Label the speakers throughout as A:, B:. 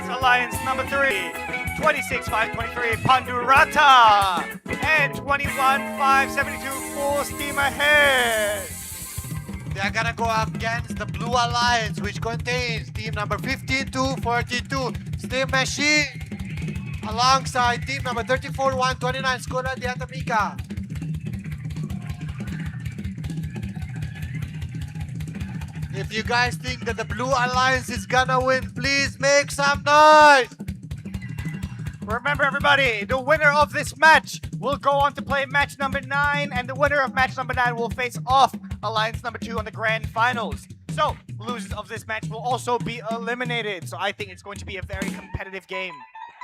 A: Alliance number 3, 26,523 Pandurata, and 21,572 Full Steam Ahead.
B: They are gonna go against the Blue Alliance, which contains team number 5242 Steam Machine, alongside team number 34129 Scuola di Atomica. If you guys think that the Blue Alliance is gonna win, please make some noise!
A: Remember everybody, the winner of this match will go on to play match number 9, and the winner of match number 9 will face off Alliance number 2 on the grand finals. So, losers of this match will also be eliminated. So I think it's going to be a very competitive game.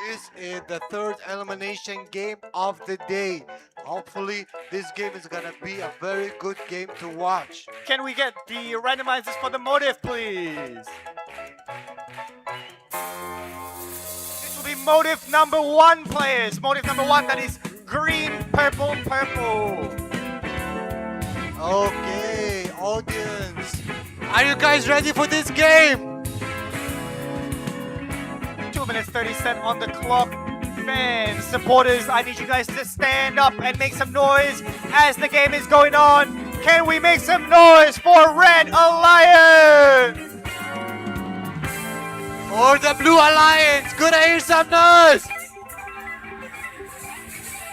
B: This is the third elimination game of the day. Hopefully, this game is gonna be a very good game to watch.
A: Can we get the randomizers for the motive, please? This will be motive number 1, players. Motive number 1, that is green, purple, purple.
B: Okay, audience. Are you guys ready for this game?
A: 2 minutes 30 set on the clock. Fans, supporters, I need you guys to stand up and make some noise as the game is going on. Can we make some noise for Red Alliance?
B: For the Blue Alliance, could I hear some noise?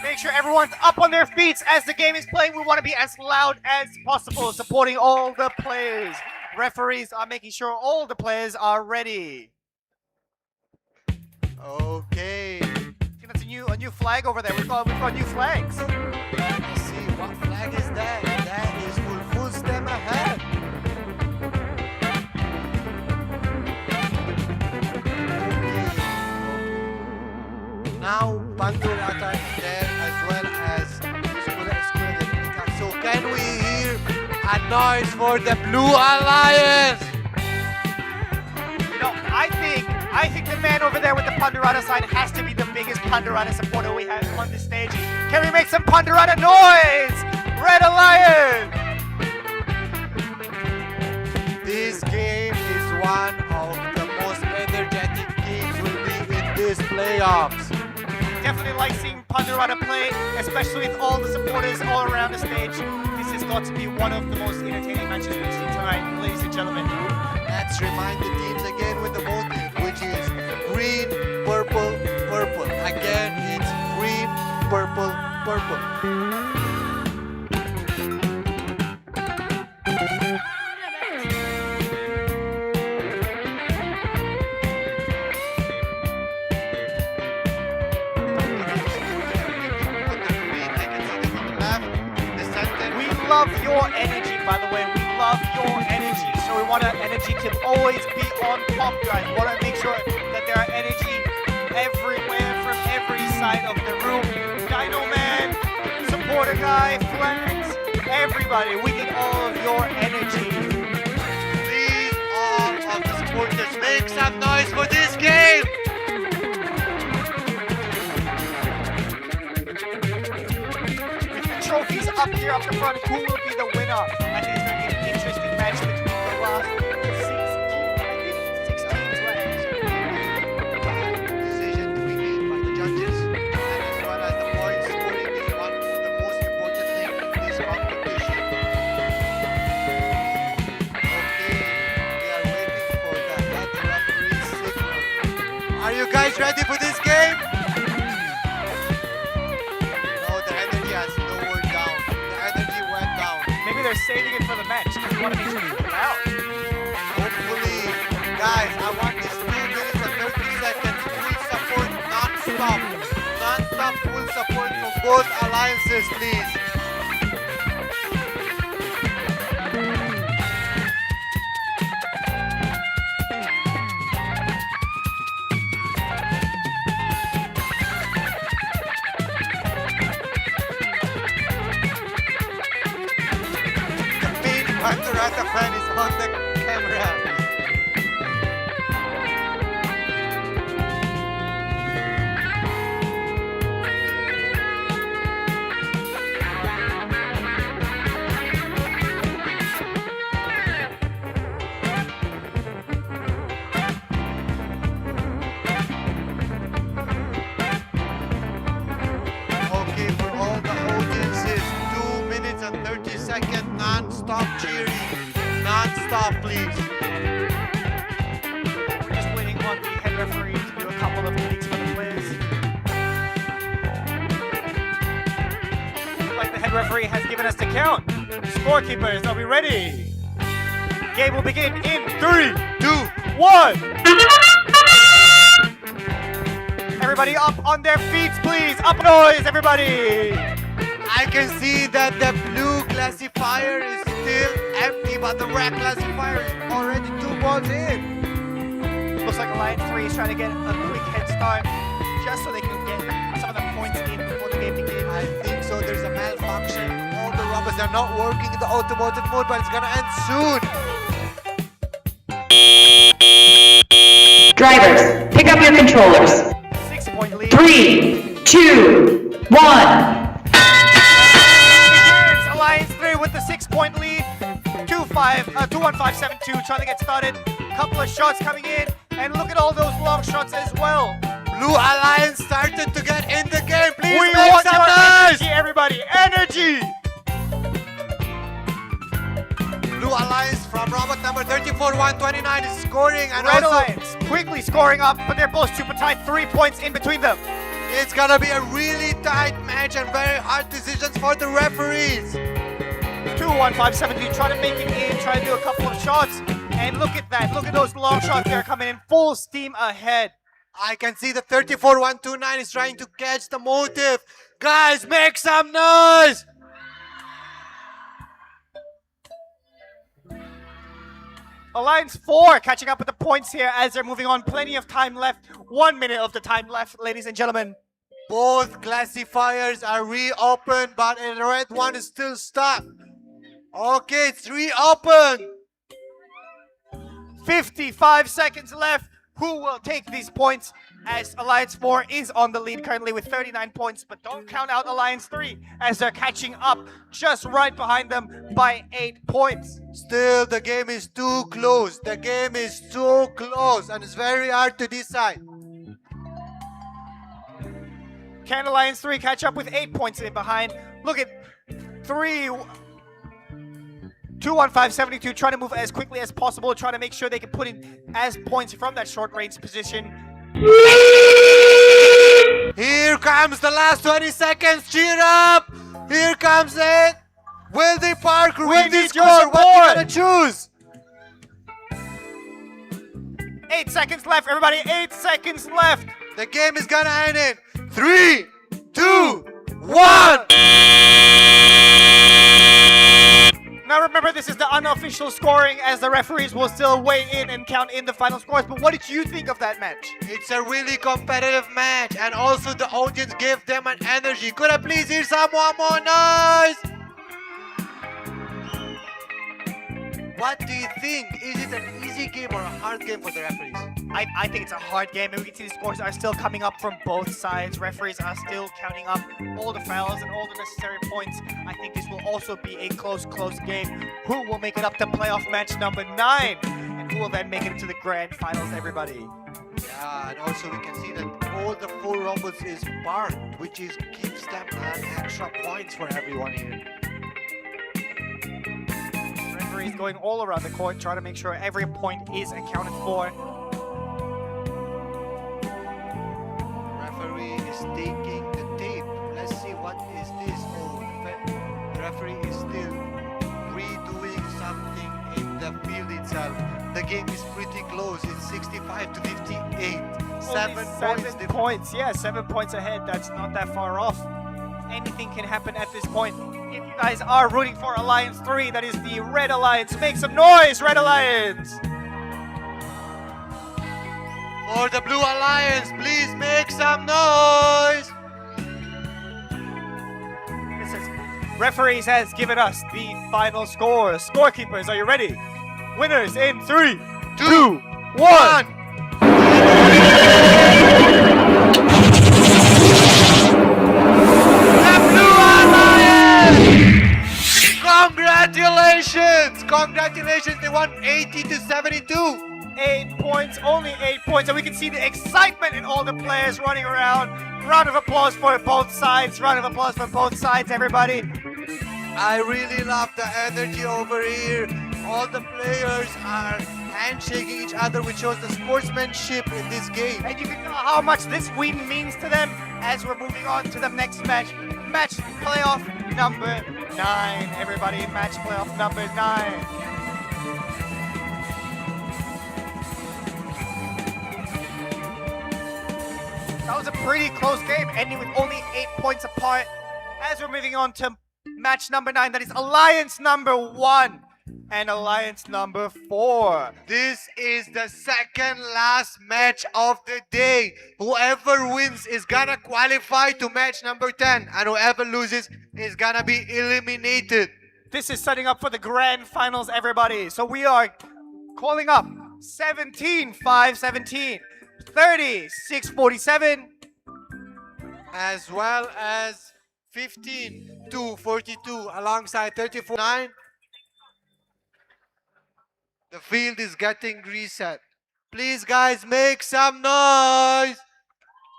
A: Make sure everyone's up on their feet as the game is playing. We want to be as loud as possible, supporting all the players. Referees are making sure all the players are ready.
B: Okay.
A: That's a new flag over there. We've got new flags.
B: Let's see, what flag is that? That is full steam ahead. Okay. Now Pandurata is there as well as Scuola di Atomica. So can we hear a noise for the Blue Alliance?
A: You know, I think the man over there with the Pandurata sign has to be the biggest Pandurata supporter we have on this stage. Can we make some Pandurata noise? Red Alliance!
B: This game is one of the most energetic games will be in this playoffs.
A: Definitely like seeing Pandurata play, especially with all the supporters all around the stage. This has got to be one of the most entertaining matches we've seen tonight, ladies and gentlemen.
B: Let's remind the teams again with the motive, which is green, purple, purple. Again, it's green, purple, purple.
A: We love your energy, by the way. We love your energy. So we want our energy to always be on top, guys. We want to make sure that there are energy everywhere from every side of the room. Dino Man, supporter guy, flags, everybody. We need all of your energy.
B: Please, all of the supporters, make some noise for this game.
A: With the trophies up here up the front, who will be the winner? I think it's going to be an interesting match between the last 6 teams left.
B: Decision to be made by the judges, and as well as the point scoring is one of the most important things in this competition. Okay, we are waiting for the head referee signal. Are you guys ready for this game? No, the energy has lowered down. The energy went down.
A: Maybe they're saving it for the match because we want to make sure it's loud.
B: Hopefully, guys, I want this 2 minutes and 30 seconds full support non-stop. Non-stop full support from both alliances, please. The main Pandurata fan is on the camera.
A: and referee has given us the count. Scorekeepers, are we ready? Game will begin in 3, 2, 1. Everybody up on their feet, please. Up noise, everybody.
B: I can see that the blue classifier is still empty, but the red classifier is already 2 balls in.
A: Looks like Alliance 3 is trying to get a quick head start just so they can get some of the points in before the game begins.
B: I think so. There's a malfunction. All the robots are not working in the automotive mode, but it's gonna end soon.
C: Drivers, pick up your controllers.
A: 6-point lead.
C: 3, 2, 1.
A: Alliance 3 with the 6-point lead. 2-1-5-7-2 trying to get started. Couple of shots coming in. And look at all those long shots as well.
B: Blue Alliance started to get in the game. Please
A: We
B: make
A: want
B: some
A: your
B: noise.
A: energy, everybody. Energy!
B: Blue Alliance from robot number 34-129 is scoring, and
A: Red
B: also
A: Alliance quickly scoring up, but they're both super tight. 3 points in between them.
B: it's gonna be a really tight match and very hard decisions for the referees.
A: 2-1-5-7-2 trying to make it in, trying to do a couple of shots. And look at that. Look at those long shots. They're coming in full steam ahead.
B: I can see the 34-129 is trying to catch the motive. Guys, make some noise!
A: Alliance 4 catching up with the points here as they're moving on. Plenty of time left. 1 minute of the time left, ladies and gentlemen.
B: Both classifiers are reopened, but the red one is still stuck. Okay, it's reopened.
A: 55 seconds left. Who will take these points as Alliance 4 is on the lead currently with 39 points, but don't count out Alliance 3 as they're catching up just right behind them by 8 points.
B: Still, the game is too close. The game is too close, and it's very hard to decide.
A: Can Alliance 3 catch up with 8 points in behind? Look at 2-1-5-72 trying to move as quickly as possible, trying to make sure they can put in as points from that short range position.
B: Here comes the last 20 seconds. Cheer up! Here comes it. Will they park or will they
A: need your
B: score? What
A: support.
B: are you gonna choose?
A: 8 seconds left, everybody. 8 seconds left.
B: The game is gonna end in 3, 2, 1.
A: Now remember, this is the unofficial scoring as the referees will still weigh in and count in the final scores. But what did you think of that match?
B: It's a really competitive match, and also the audience gave them an energy. Could I please hear someone more noise? What do you think? Is it an easy game or a hard game for the referees?
A: I think it's a hard game, and we can see the scores are still coming up from both sides. Referees are still counting up all the fouls and all the necessary points. I think this will also be a close game. Who will make it up to playoff match number 9? And who will then make it to the grand finals, everybody?
B: Yeah, and also we can see that all the 4 robots is parked, which gives them an extra points for everyone here.
A: Referees going all around the court, trying to make sure every point is accounted for.
B: Referee is taking the tape. Let's see what is this. Oh, the referee is still redoing something in the field itself. The game is pretty close. It's 65 to 58. 7 points.
A: 7 points. Yeah, 7 points ahead. That's not that far off. Anything can happen at this point. If you guys are rooting for Alliance 3, that is the Red Alliance. Make some noise, Red Alliance!
B: For the Blue Alliance, please make some noise.
A: Referees has given us the final score. Scorekeepers, are you ready? Winners in 3, 2, 1.
B: The Blue Alliance! Congratulations! Congratulations, they won 80 to 72.
A: 8 points, only 8 points, and we can see the excitement in all the players running around. Round of applause for both sides. Round of applause for both sides, everybody.
B: I really love the energy over here. All the players are handshaking each other, which shows the sportsmanship in this game.
A: And you can know how much this win means to them as we're moving on to the next match. Match playoff number 9. Everybody, match playoff number 9. That was a pretty close game, ending with only 8 points apart. As we're moving on to match number 9, that is Alliance number 1 and Alliance number 4.
B: This is the second last match of the day. Whoever wins is gonna qualify to match number 10, and whoever loses is gonna be eliminated.
A: This is setting up for the grand finals, everybody. So we are calling up 17-5-17, 30-6-47,
B: as well as 15-42 alongside 34-9. The field is getting reset. Please, guys, make some noise.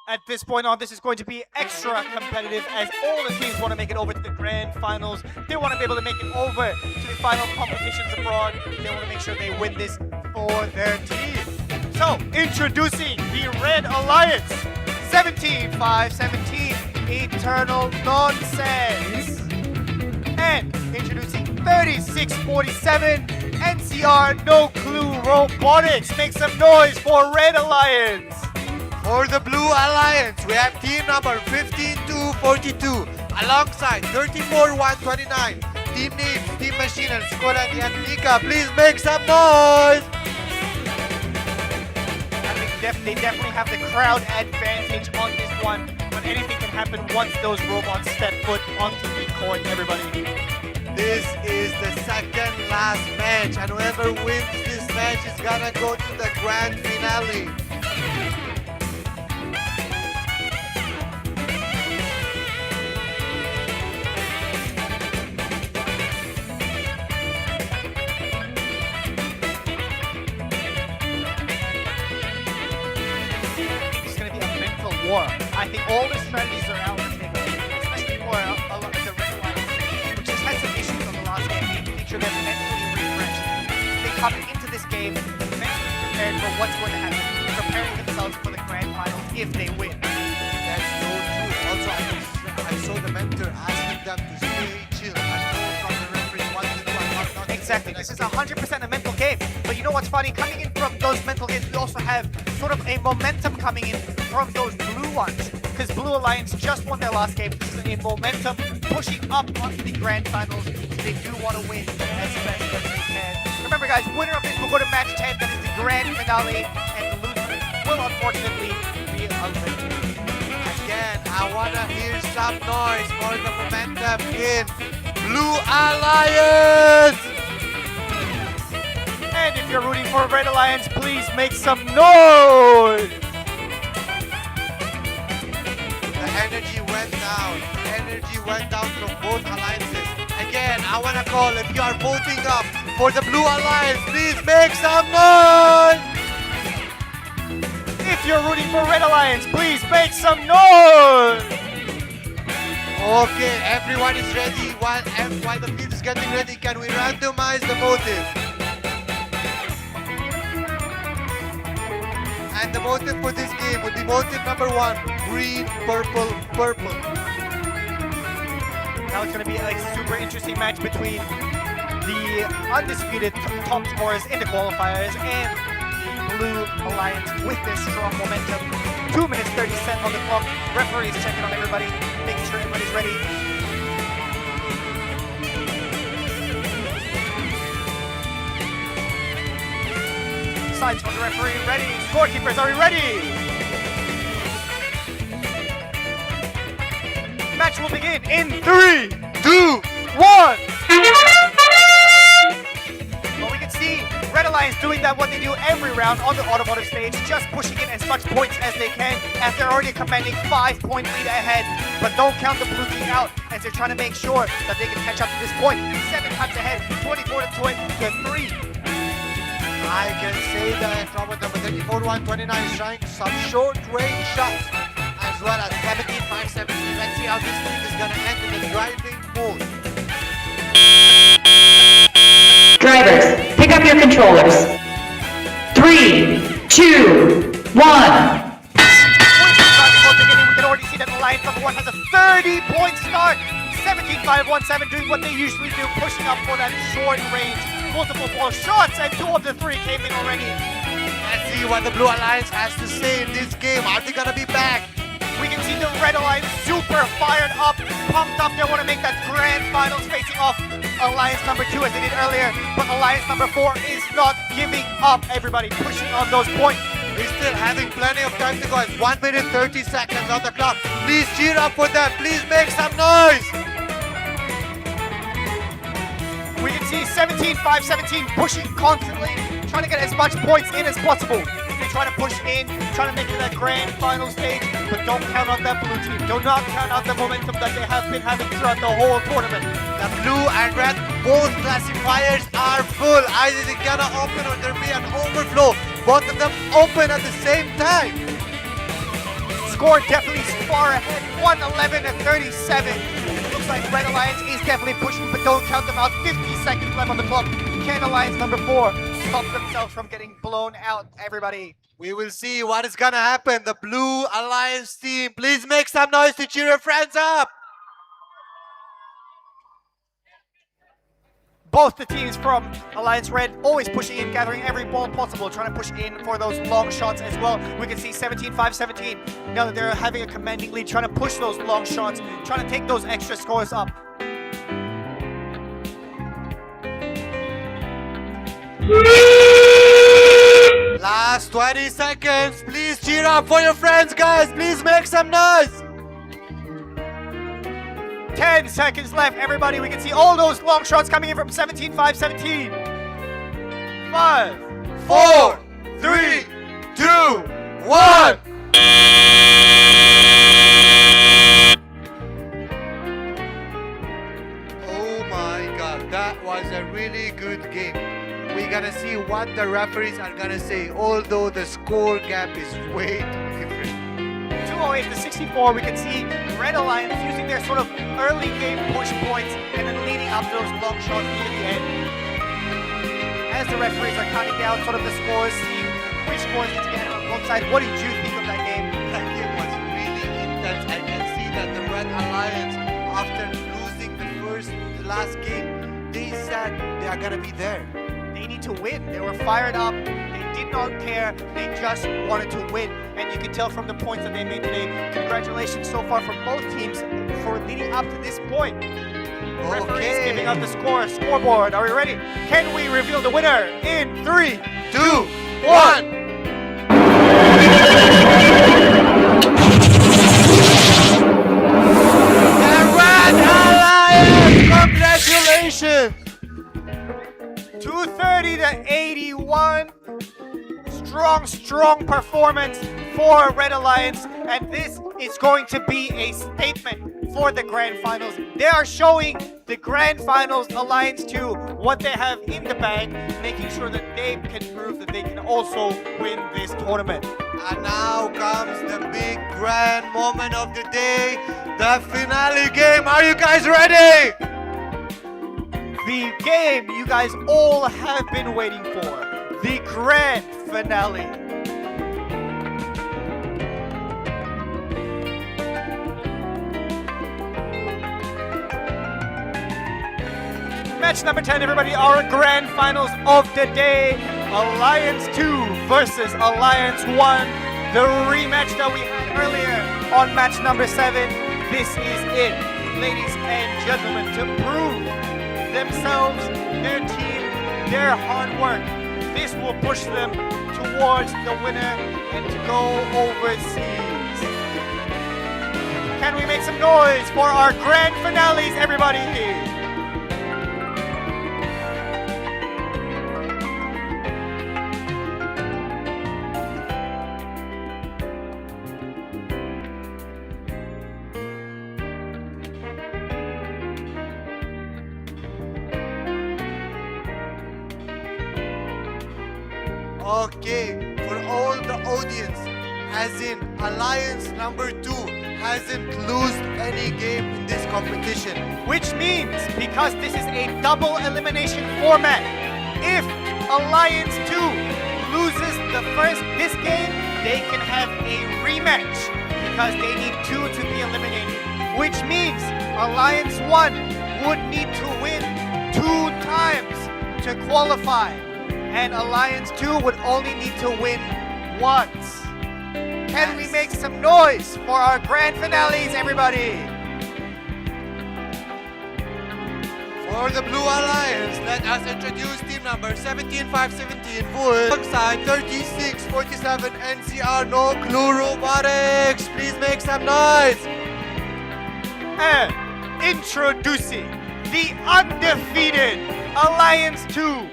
A: At this point on, this is going to be extra competitive as all the teams want to make it over to the grand finals. They want to be able to make it over to the final competitions abroad. They want to make sure they win this for their team. So, introducing the Red Alliance, 17-5-17, Eternal Nonsense. And introducing 36-47, NCR No Clue Robotics. Make some noise for Red Alliance.
B: For the Blue Alliance, we have team number 15-42 alongside 34-129. Team names, Team Machine, and Skola and Yatnika. Please make some noise.
A: They definitely have the crowd advantage on this one, but anything can happen once those robots step foot onto the court, everybody.
B: This is the second last match, and whoever wins this match is gonna go to the grand finale.
A: War. I think all the strategies are out on the table, especially for the Red Alliance, which just had some issues on the last game, making sure they're mentally refreshed. They come into this game mentally prepared for what's going to happen, preparing themselves for the grand finals if they win.
B: That's so true. Also, I saw the mentor asking them to stay chill and know from the referee what to do and what not to do.
A: Exactly. This is 100% a mental game. But you know what's funny? Coming in from those mental games, we also have sort of a momentum coming in from those blue ones. Because Blue Alliance just won their last game. This is a momentum pushing up onto the grand finals. So they do want to win as best as they can. Remember, guys, winner of this will go to match 10. That is the grand finale. And the loser will unfortunately be eliminated.
B: Again, I want to hear some noise for the momentum in Blue Alliance.
A: And if you're rooting for Red Alliance, please make some noise!
B: The energy went down. The energy went down from both alliances. Again, I want to call, if you are voting up for the Blue Alliance, please make some noise!
A: If you're rooting for Red Alliance, please make some noise!
B: Okay, everyone is ready. While the field is getting ready, can we randomize the motive? And the motive for this game would be motive number 1, green, purple, purple.
A: Now it's going to be a super interesting match between the undisputed top scorers in the qualifiers and the Blue Alliance with their strong momentum. 2 minutes 30 set on the clock. Referees checking on everybody, making sure everybody's ready. Signs from the referee ready. Scorekeepers, are we ready? Match will begin in 3, 2, 1. Well, we can see Red Alliance doing that what they do every round on the automotive stage, just pushing in as much points as they can as they're already commanding 5-point lead ahead. But don't count the blue team out as they're trying to make sure that they can catch up to this point. 7 times ahead, 24-3.
B: I can say that robot number 34-129 is trying some short-range shots, as well as 17-5-17. Let's see how this thing is going to end in the driving mode.
C: Drivers, pick up your controllers. 3, 2, 1.
A: We can already see that Alliance number 1 has a 30-point start. 17-5-1-7 doing what they usually do, pushing up for that short range. Multiple ball shots, and 2 of the 3 came in already.
B: Let's see what the Blue Alliance has to say in this game. Are they gonna be back?
A: We can see the Red Alliance super fired up, pumped up. They want to make that grand finals facing off Alliance number 2 as they did earlier. But Alliance number 4 is not giving up. Everybody pushing on those points.
B: We're still having plenty of time to go. It's 1 minute 30 seconds on the clock. Please cheer up for them. Please make some noise.
A: We can see 17-5-17 pushing constantly, trying to get as much points in as possible. They try to push in, trying to make it that grand final stage, but don't count on that blue team. Do not count on the momentum that they have been having throughout the whole tournament.
B: The blue and red, both classifiers are full. Either they're gonna open or there'll be an overflow. Both of them open at the same time.
A: Score definitely far ahead, 111-37. Looks like Red Alliance is definitely pushing, but don't count them out. 50 seconds left on the clock. Can Alliance number 4 stop themselves from getting blown out, everybody?
B: We will see what is gonna happen. The Blue Alliance team, please make some noise to cheer your friends up.
A: Both the teams from Alliance Red always pushing in, gathering every ball possible, trying to push in for those long shots as well. We can see 17-5-17. Now that they're having a commanding lead, trying to push those long shots, trying to take those extra scores up.
B: Last 20 seconds. Please cheer up for your friends, guys. Please make some noise.
A: 10 seconds left, everybody. We can see all those long shots coming in from 17-5-17. 5,
B: 4, 3, 2, 1. Oh my God, that was a really good game. We're gonna see what the referees are gonna say, although the score gap is way too different.
A: 208-64, we can see Red Alliance using their sort of early game push points and then leading up to those long shots near the end. As the referees are counting down sort of the scores, seeing which scores need to get on both sides, what did you think of that game?
B: That game was really intense. I can see that the Red Alliance, after losing the last game, they said they are gonna be there.
A: They need to win. They were fired up. They did not care. They just wanted to win. And you can tell from the points that they made today. Congratulations so far from both teams for leading up to this point. Referees giving out the scoreboard. Are we ready? Can we reveal the winner in 3,
B: 2, 1. The Red Alliance! Congratulations!
A: 230-81. Strong performance for Red Alliance, and this is going to be a statement for the Grand Finals. They are showing the Grand Finals Alliance 2 what they have in the bag, making sure that they can prove that they can also win this tournament.
B: And now comes the big grand moment of the day, the finale game. Are you guys ready?
A: The game you guys all have been waiting for. The grand finale. Match number 10, everybody, our grand finals of the day. Alliance 2 versus Alliance 1. The rematch that we had earlier on match number 7. This is it, ladies and gentlemen, to prove themselves, their team, their hard work. This will push them towards the winner and to go overseas. Can we make some noise for our grand finales, everybody?
B: Okay, for all the audience, as in Alliance number 2 hasn't lost any game in this competition.
A: Which means, because this is a double elimination format, if Alliance 2 loses this game, they can have a rematch. because they need 2 to be eliminated, which means Alliance 1 would need to win 2 times to qualify, and Alliance 2 would only need to win once. Can we make some noise for our grand finales, everybody?
B: For the Blue Alliance, let us introduce team number 17517 alongside 3647 NCR No Clue Robotics. Please make some noise.
A: And introducing the undefeated Alliance 2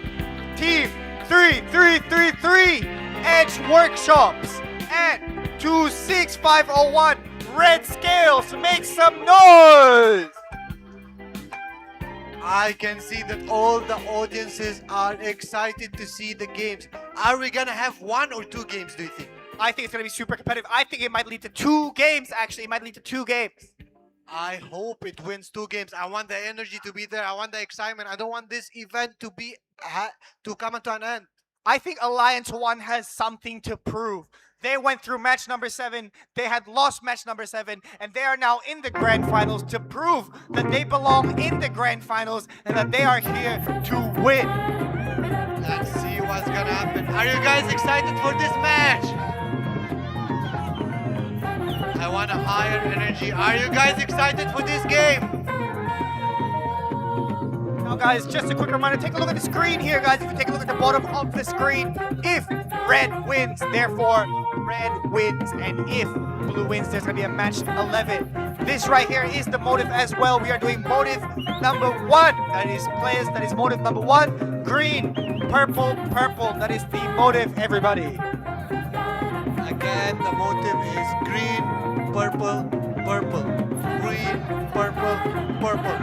A: Team 3333 Edge Workshops and 26501 Red Scales. Make some noise!
B: I can see that all the audiences are excited to see the games. Are we gonna have 1 or 2 games, do you think?
A: I think it's going to be super competitive. I think it might lead to 2 games, actually. It might lead to 2 games.
B: I hope it wins 2 games. I want the energy to be there. I want the excitement. I don't want this event to be to come to an end.
A: I think Alliance 1 has something to prove. They went through match number 7, they had lost match number 7, and they are now in the grand finals to prove that they belong in the grand finals and that they are here to win.
B: Let's see what's gonna happen. Are you guys excited for this match? I want a higher energy. Are you guys excited for this game?
A: Now guys, just a quick reminder, take a look at the screen here, guys. If you take a look at the bottom of the screen, if red wins, therefore red wins, and if blue wins, there's gonna be a match 11. This right here is the motive as well. We are doing motive number 1. That is players, that is motive number 1. Green, purple, purple. That is the motive, everybody.
B: Again, the motive is green, purple, purple. Green, purple, purple.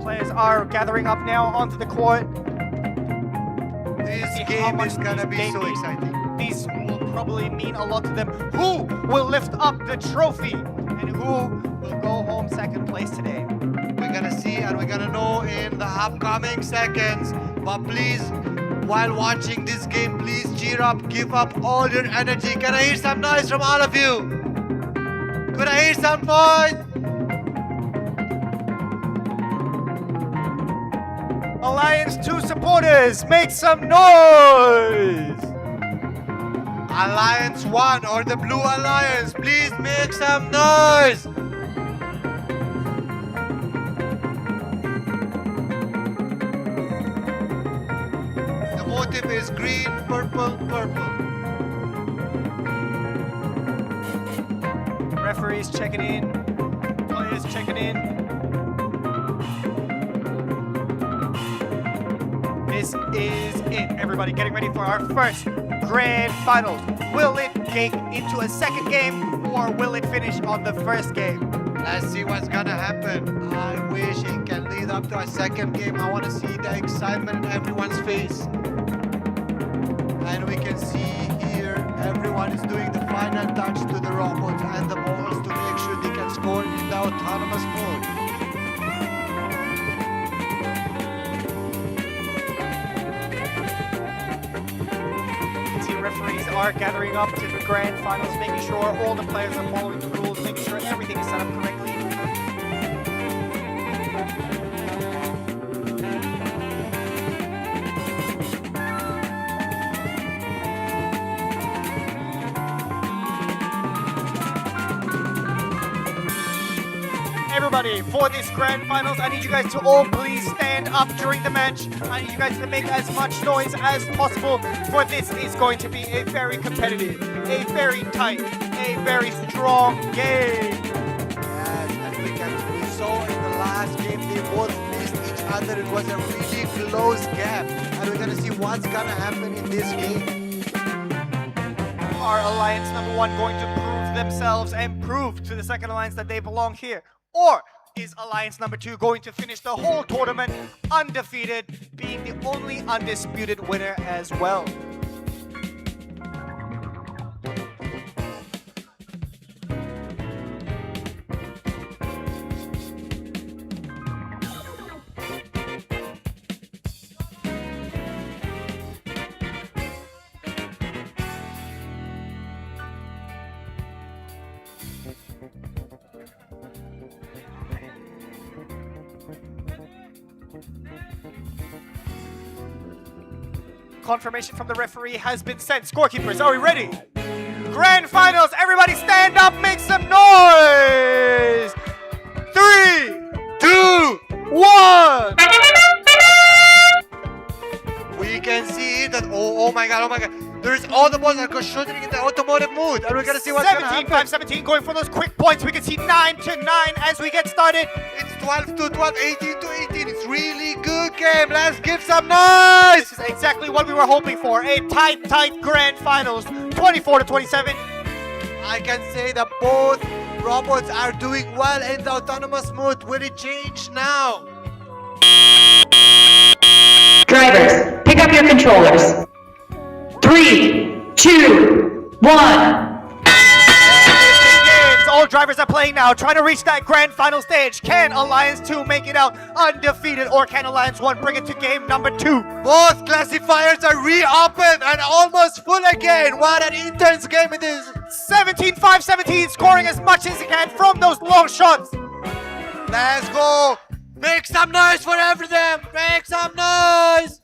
A: Players are gathering up now onto the court.
B: This
A: See how
B: game
A: much
B: is gonna be
A: they
B: so
A: need.
B: exciting.
A: These will probably mean a lot to them. Who will lift up the trophy and who will go home second place today?
B: We're gonna see and we're gonna know in the upcoming seconds. But please, while watching this game, please cheer up, give up all your energy. Can I hear some noise from all of you? Could I hear some noise?
A: Alliance 2 supporters, make some noise!
B: Alliance 1 or the Blue Alliance, please make some noise! The motive is green, purple, purple.
A: Referees checking in, players checking in. This is it. Everybody getting ready for our first grand finals. Will it get into a second game or will it finish on the first game?
B: Let's see what's gonna happen. I wish it can lead up to a second game. I want to see the excitement in everyone's face. And we can see here everyone is doing the final touch to the robots and the balls to make sure they can score in the autonomous mode.
A: Referees are gathering up to the grand finals, making sure all the players are following the rules, making sure everything is set up correctly. Everybody, for this grand finals, I need you guys to all please stand up during the match. I need you guys to make as much noise as possible, for this is going to be a very competitive, a very tight, a very strong game.
B: Yes, and we saw in the last game they both missed each other. It was a really close gap. And we're gonna see what's gonna happen in this game.
A: Are Alliance number 1 going to prove themselves and prove to the second alliance that they belong here? Or is Alliance number 2 going to finish the whole tournament undefeated, being the only undisputed winner as well? confirmation from the referee has been sent. Scorekeepers, are we ready? Grand finals, everybody stand up, make some noise! 3, 2, 1!
B: We can see that, oh my god. There's all the balls that go shooting in the automotive mood. And we're gonna see what's gonna happen.
A: 17, going for those quick points. We can see 9-9 as we get started.
B: It's 12-12, 18-18. It's really good game. Let's give some noise.
A: This is exactly what we were hoping for. A tight grand finals, 24-27.
B: I can say that both robots are doing well in the autonomous mode. Will it change now?
C: Drivers, pick up your controllers. 3, 2, 1.
A: All drivers are playing now, trying to reach that grand final stage. Can Alliance 2 make it out undefeated, or can Alliance 1 bring it to game number 2?
B: Both classifiers are reopened and almost full again. What an intense game it is.
A: 17-5-17, scoring as much as it can from those long shots.
B: Let's go. Make some noise for everything. Make some noise.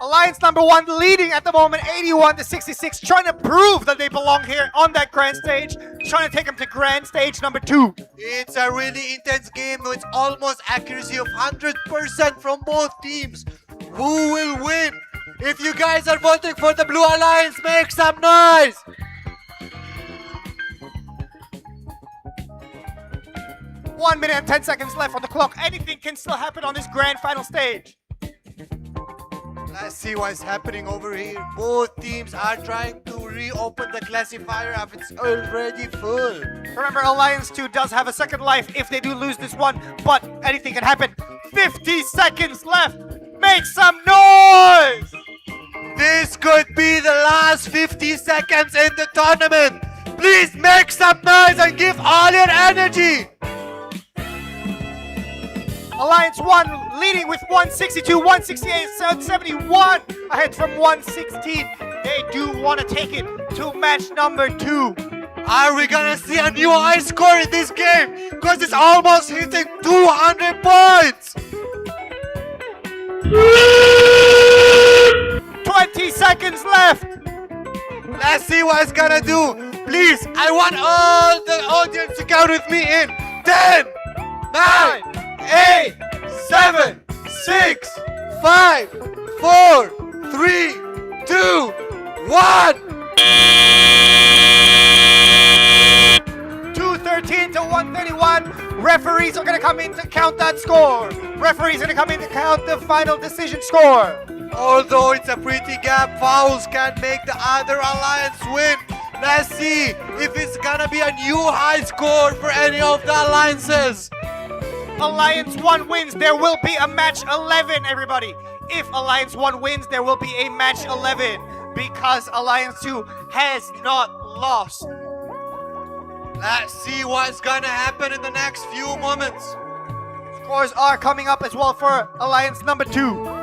A: Alliance number 1 leading at the moment, 81-66, trying to prove that they belong here on that grand stage, trying to take them to grand stage number 2.
B: It's a really intense game with almost accuracy of 100% from both teams. Who will win? If you guys are voting for the Blue Alliance, make some noise!
A: One minute and 10 seconds left on the clock. Anything can still happen on this grand final stage.
B: Let's see what's happening over here. Both teams are trying to reopen the classifier if it's already full.
A: Remember, Alliance 2 does have a second life if they do lose this one, but anything can happen. 50 seconds left. Make some noise!
B: This could be the last 50 seconds in the tournament. Please make some noise and give all your energy.
A: Alliance 1 leading with 162, 168, 71 ahead from 116. They do want to take it to match number 2.
B: Are we gonna see a new high score in this game? Because it's almost hitting 200 points.
A: 20 seconds left.
B: Let's see what it's gonna do. Please, I want all the audience to count with me in 10, 9, 8, 7, 6, 5, 4, 3, 2, 1.
A: 213 to 131. Referees are going to come in to count that score. Referees are going to come in to count the final decision score.
B: Although it's a pretty gap, fouls can make the other alliance win. Let's see if it's gonna be a new high score for any of the alliances.
A: Alliance 1 wins, there will be a match 11, everybody. If Alliance 1 wins, there will be a match 11 because Alliance 2 has not lost.
B: Let's see what's gonna happen in the next few moments.
A: Scores are coming up as well for Alliance number 2.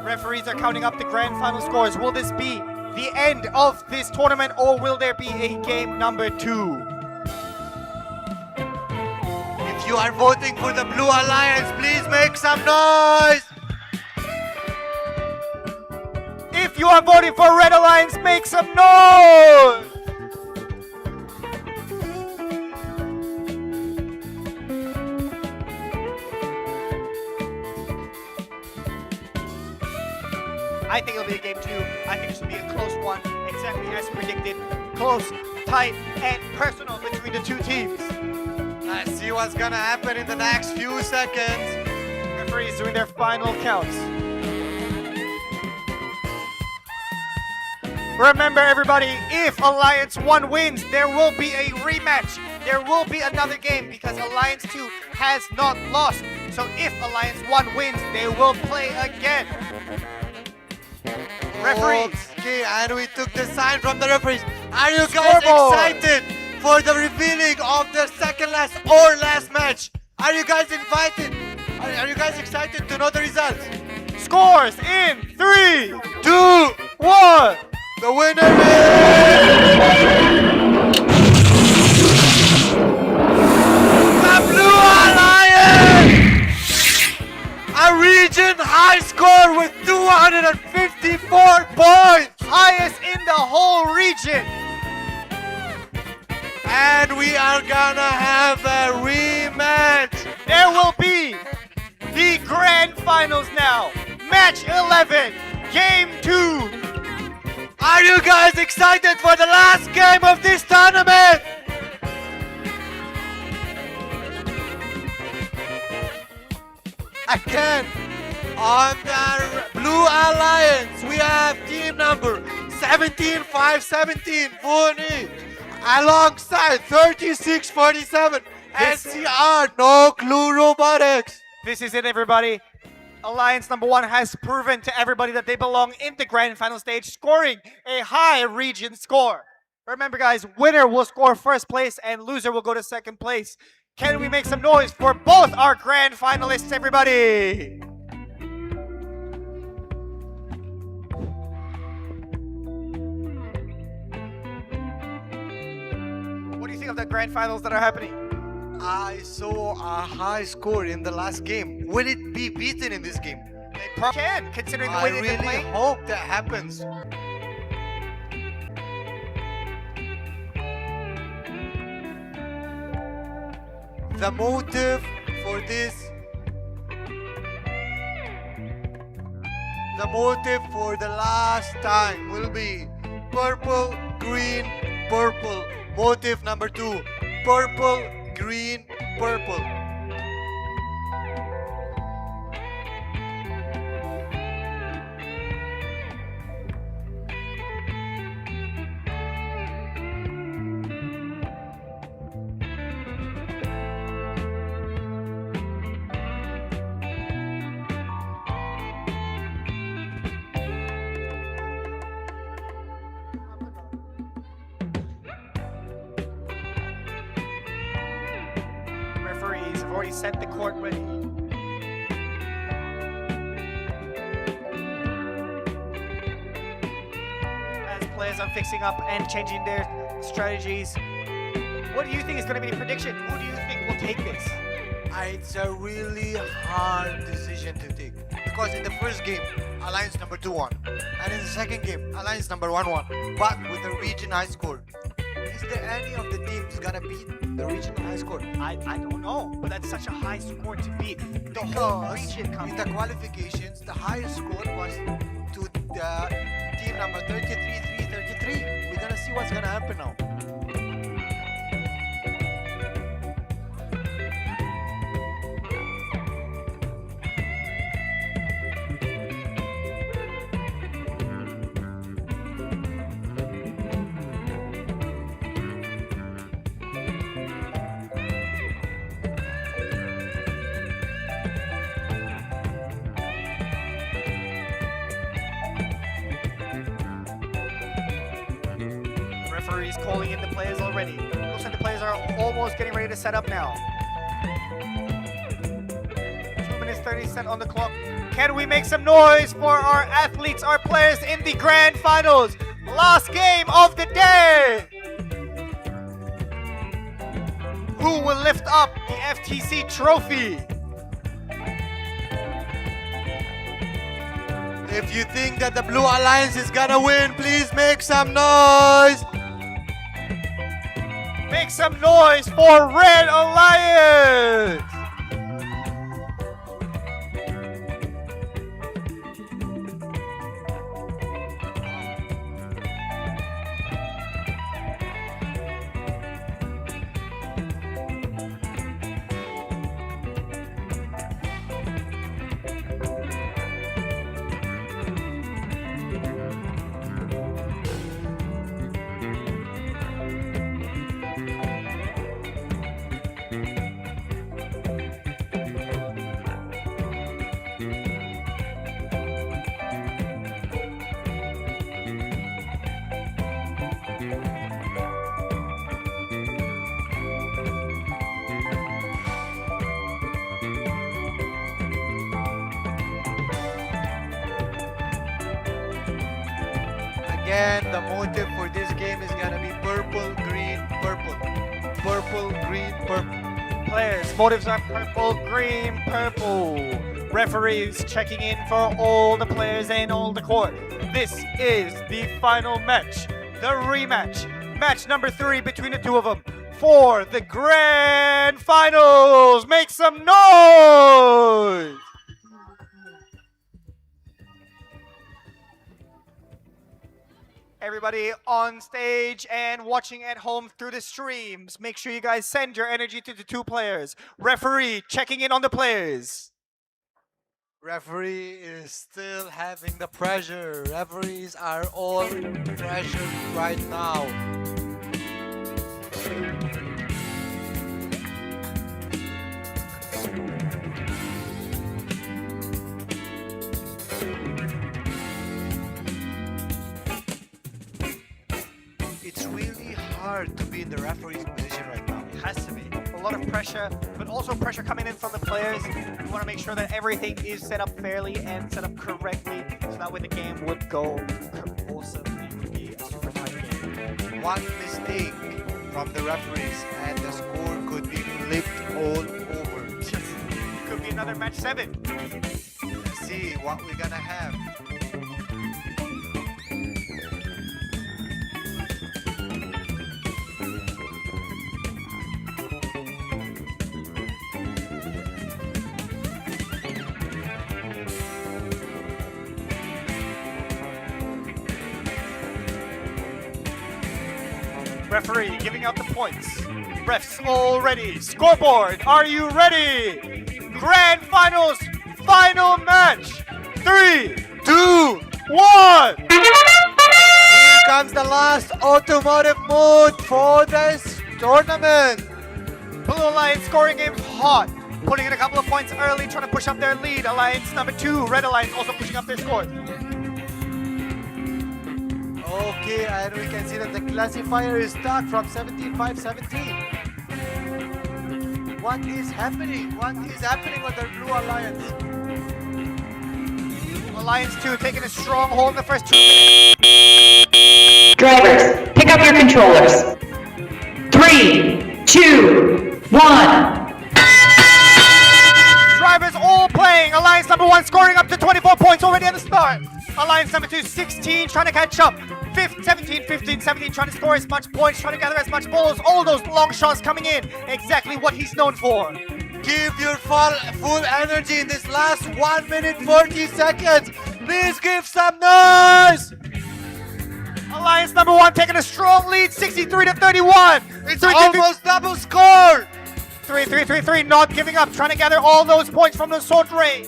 A: Referees are counting up the grand final scores. Will this be the end of this tournament, or will there be a game number 2?
B: If you are voting for the Blue Alliance, please make some noise.
A: If you are voting for Red Alliance, make some noise. I think it'll be a game 2. I think it should be a close one, exactly as predicted. Close, tight, and personal between the two teams.
B: Let's see what's gonna happen in the next few seconds.
A: Referees doing their final counts. Remember, everybody, if Alliance 1 wins, there will be a rematch. There will be another game because Alliance 2 has not lost. So if Alliance 1 wins, they will play again. Referees.
B: Okay, and we took the sign from the referees. Are you guys
A: Scoreboard.
B: excited for the revealing of the second last or last match? Are you guys invited? Are you guys excited to know the results?
A: Scores in 3,
B: 2,
A: 1.
B: the winner is the Blue Alliance! A really region high score with 254 points.
A: Highest in the whole region.
B: And we are gonna have a rematch.
A: There will be the grand finals now. Match 11, game 2.
B: Are you guys excited for the last game of this tournament? Again, on the Blue Alliance, we have team number 17517 Funi alongside 3647 NCR No Clue Robotics.
A: This is it, everybody. Alliance number 1 has proven to everybody that they belong in the grand final stage, scoring a high region score. Remember, guys, winner will score first place and loser will go to second place. Can we make some noise for both our grand finalists, everybody? What do you think of the grand finals that are happening?
B: I saw a high score in the last game. Will it be beaten in this game?
A: They probably can, considering the
B: I
A: way they've been
B: really
A: playing.
B: hope that happens. The motive for this, the motive for the last time will be purple, green, purple. Motive number 2, purple, green, purple.
A: Referees have already set the court ready. As players are fixing up and changing their strategies, what do you think is going to be the prediction? Who do you think will take this?
B: It's a really hard decision to take because in the first game, Alliance number 2 won, and in the second game, Alliance number 1 won. But with the region high score, is there any of the teams gonna beat the region high score?
A: I don't know, but that's such a high score to beat. The whole
B: Because
A: region comes.
B: in the qualifications, the highest score was to the team number 33-3-33. We're gonna see what's gonna happen now.
A: Referees calling in the players already. Looks like the players are almost getting ready to set up now. 2 minutes 30 set on the clock. Can we make some noise for our athletes, our players in the grand finals? Last game of the day. Who will lift up the FTC trophy?
B: If you think that the Blue Alliance is gonna win, please make some noise.
A: Make some noise for Red Alliance!
B: Again, the motive for this game is gonna be purple, green, purple. Purple, green, purple.
A: Players, motives are purple, green, purple. Referees checking in for all the players and all the court. This is the final match, the rematch. Match number 3 between the two of them for the grand finals. Make some noise! Everybody on stage and watching at home through the streams, make sure you guys send your energy to the two players. Referee checking in on the players.
B: Referee is still having the pressure. Referees are all pressured right now. It's really hard to be in the referee's position right now.
A: It has to be. A lot of pressure, but also pressure coming in from the players. We want to make sure that everything is set up fairly and set up correctly, so that way the game would go awesomely. It would be a super tight game.
B: One mistake from the referees and the score could be flipped all over.
A: It could be another match 7.
B: Let's see what we're gonna have.
A: Referee giving out the points. Refs all ready. Scoreboard, are you ready? Grand finals, final match. 3, 2, 1.
B: Here comes the last automotive mode for this tournament.
A: Blue Alliance scoring game's hot. Putting in a couple of points early, trying to push up their lead. Alliance number 2, Red Alliance also pushing up their score.
B: Okay, and we can see that the classifier is stuck from 17-5-17. What is happening? What is happening with the Blue Alliance?
A: Alliance 2 taking a strong hold in the first 2 minutes.
C: Drivers, pick up your controllers. 3, 2, 1.
A: Drivers all playing. Alliance number 1 scoring up to 24 points already at the start. Alliance number 2, 16, trying to catch up. 17, 15, 17, trying to score as much points, trying to gather as much balls. All those long shots coming in. Exactly what he's known for.
B: Give your full energy in this last 1 minute 40 seconds. Please give some noise.
A: Alliance number 1 taking a strong lead, 63-31.
B: It's almost double score.
A: 3, not giving up, trying to gather all those points from the sword ray.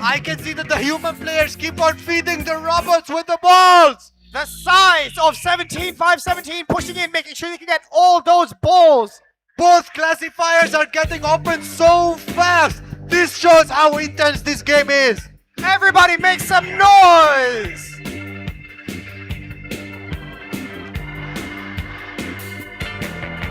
B: I can see that the human players keep on feeding the robots with the balls.
A: The size of 17-5-17 pushing in, making sure they can get all those balls.
B: Both classifiers are getting open so fast. This shows how intense this game is.
A: Everybody make some noise.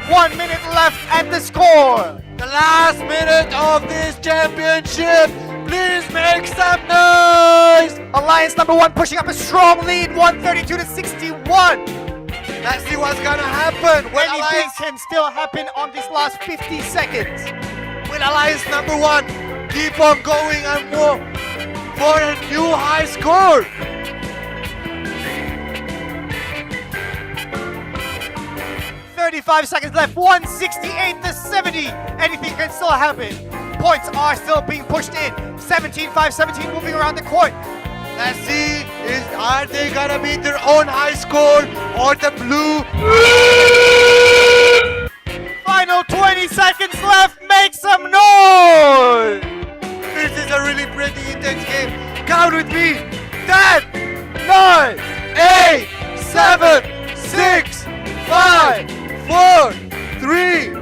A: One minute left at the score.
B: The last minute of this championship. Please make some noise.
A: Alliance number 1 pushing up a strong lead, 132-61.
B: Let's see what's gonna happen. Will
A: Anything
B: Alliance,
A: can still happen on this last 50 seconds.
B: will Alliance number 1 keep on going and more for a new high score?
A: $35 seconds left, 168-70. Anything can still happen. Points are still being pushed in. 17-5-17 moving around the court.
B: Let's see, are they gonna beat their own high score or the blue?
A: Final 20 seconds left, make some noise!
B: This is a really pretty intense game. Count with me.
A: 10, 9,
B: 8, 7, 6, 5, 4, 3,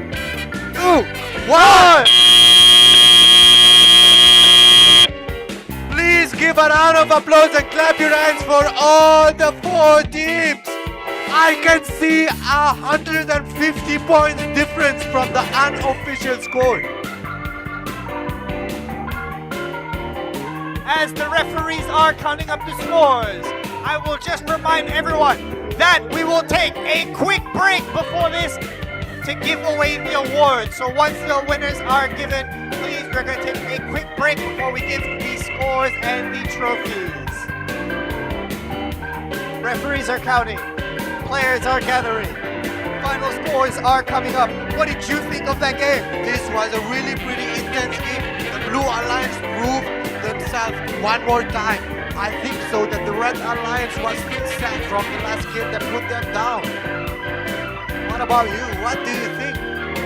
B: 2, 1. Please give a round of applause and clap your hands for all the 4 teams. I can see 150 points difference from the unofficial score.
A: As the referees are counting up the scores, I will just remind everyone that we will take a quick break before this to give away the awards. So once the winners are given, please, we're going to take a quick break before we give the scores and the trophies. Referees are counting. Players are gathering. Final scores are coming up. What did you think of that game?
B: This was a really pretty intense game. The Blue Alliance proved themselves one more time. I think so that the Red Alliance was still sad from the last game that put them down. What about you? What do you think?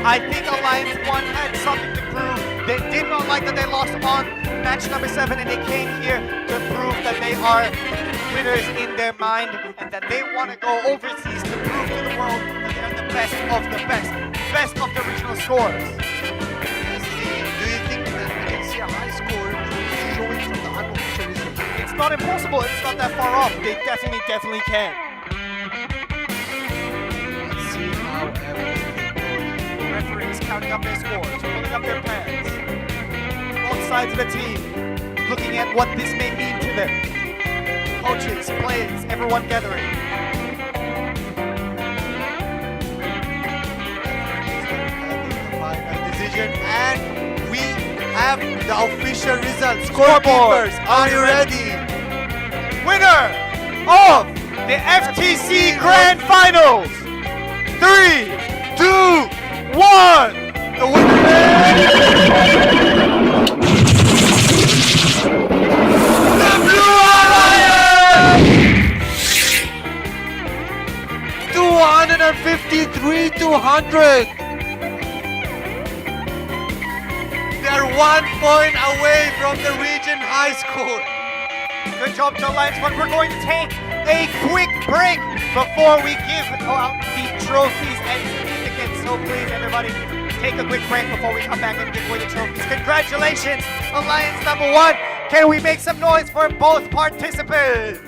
A: I think Alliance 1 had something to prove. They did not like that they lost on match number 7, and they came here to prove that they are winners in their mind and that they want to go overseas to prove to the world that they're the best of the best of the regional scores.
B: Do you think that we can see a high score showing from the unofficial results?
A: It's not impossible. It's not that far off. They definitely can.
B: Let's see how everything goes.
A: Referees counting up their scores, pulling up their pads. Both sides of the team looking at what this may mean to them. Coaches, players, everyone gathering.
B: Final decision, and we have the official results.
A: Scoreboard.
B: Scorekeepers, are you ready?
A: Winner of the FTC Grand Finals. 3, 2, 1.
B: The winner is the Blue Alliance! 253-200. They're 1 point away from the region high score.
A: Good job to Alliance 1. We're going to take a quick break before we give out the trophies and certificates. So please, everybody, take a quick break before we come back and give away the trophies. Congratulations, Alliance number 1. Can we make some noise for both participants?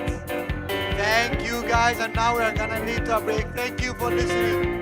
B: Thank you guys, and now we are gonna need to break. Thank you for listening.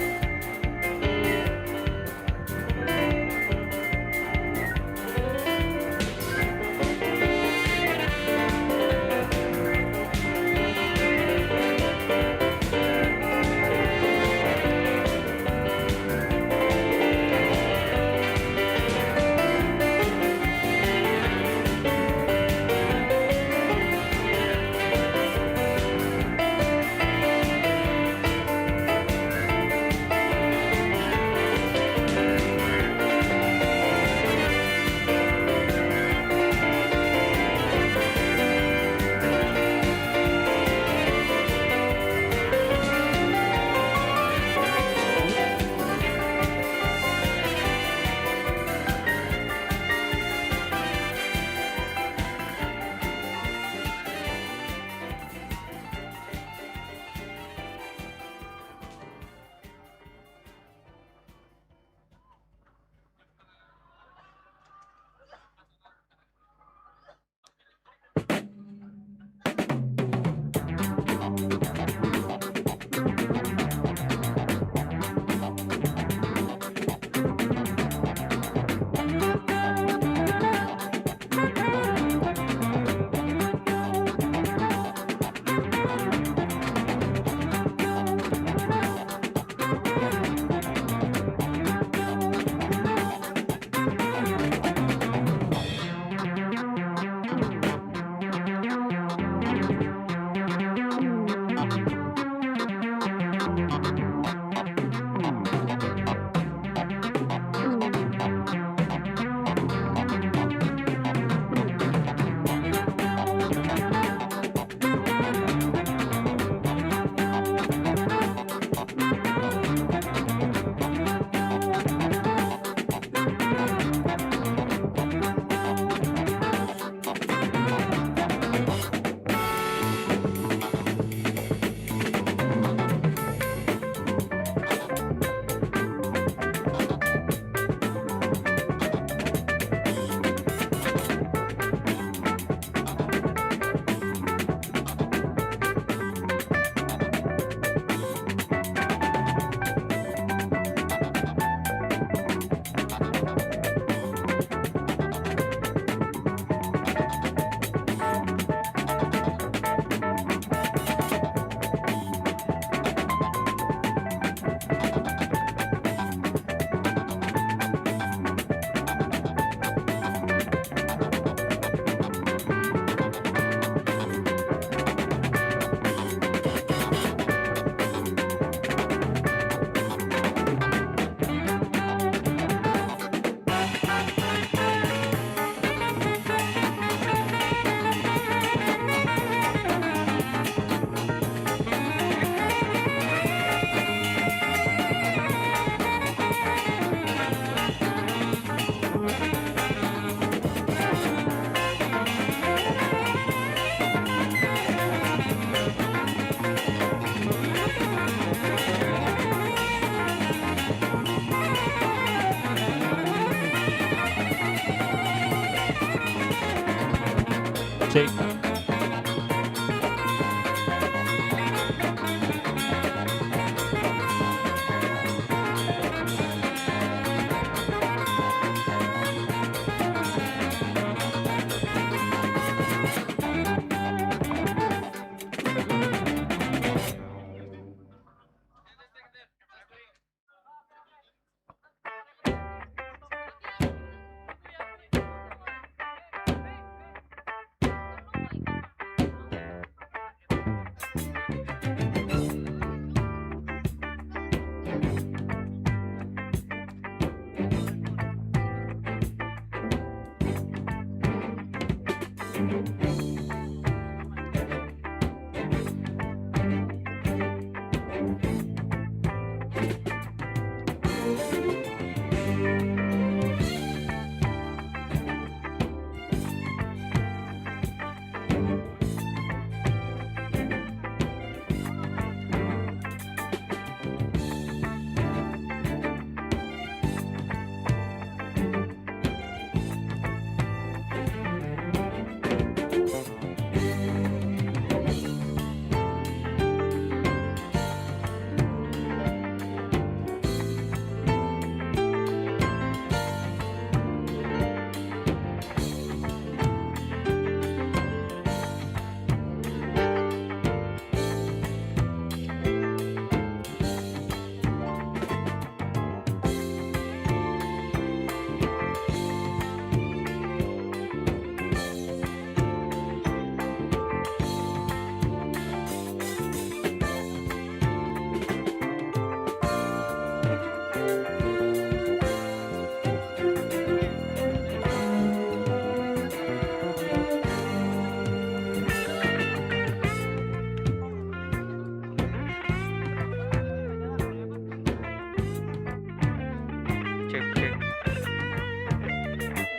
D: Take.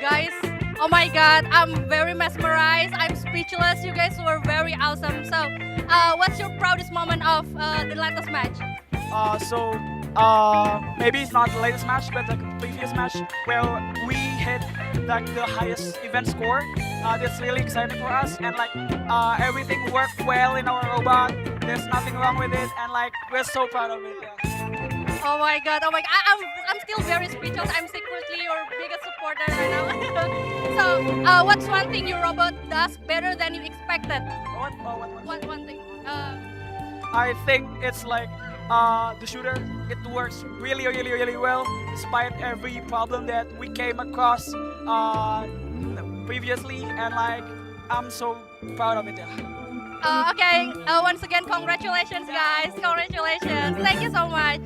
E: Guys, oh my god, I'm very mesmerized. I'm speechless. You guys were very awesome. So, what's your proudest moment of the latest match?
F: Maybe it's not the latest match, but the previous match where we hit like the highest event score. That's really exciting for us, and like everything worked well in our robot. There's nothing wrong with it, and like we're so proud of it. Yeah.
E: Oh my god, oh my god. I'm still very speechless. I'm secretly your biggest supporter right now. So, what's one thing your robot does better than you expected? One thing.
F: I think it's like the shooter. It works really well, despite every problem that we came across previously, and like I'm so proud of it. Yeah.
E: Okay, once again, congratulations, guys. Congratulations. Thank you so much.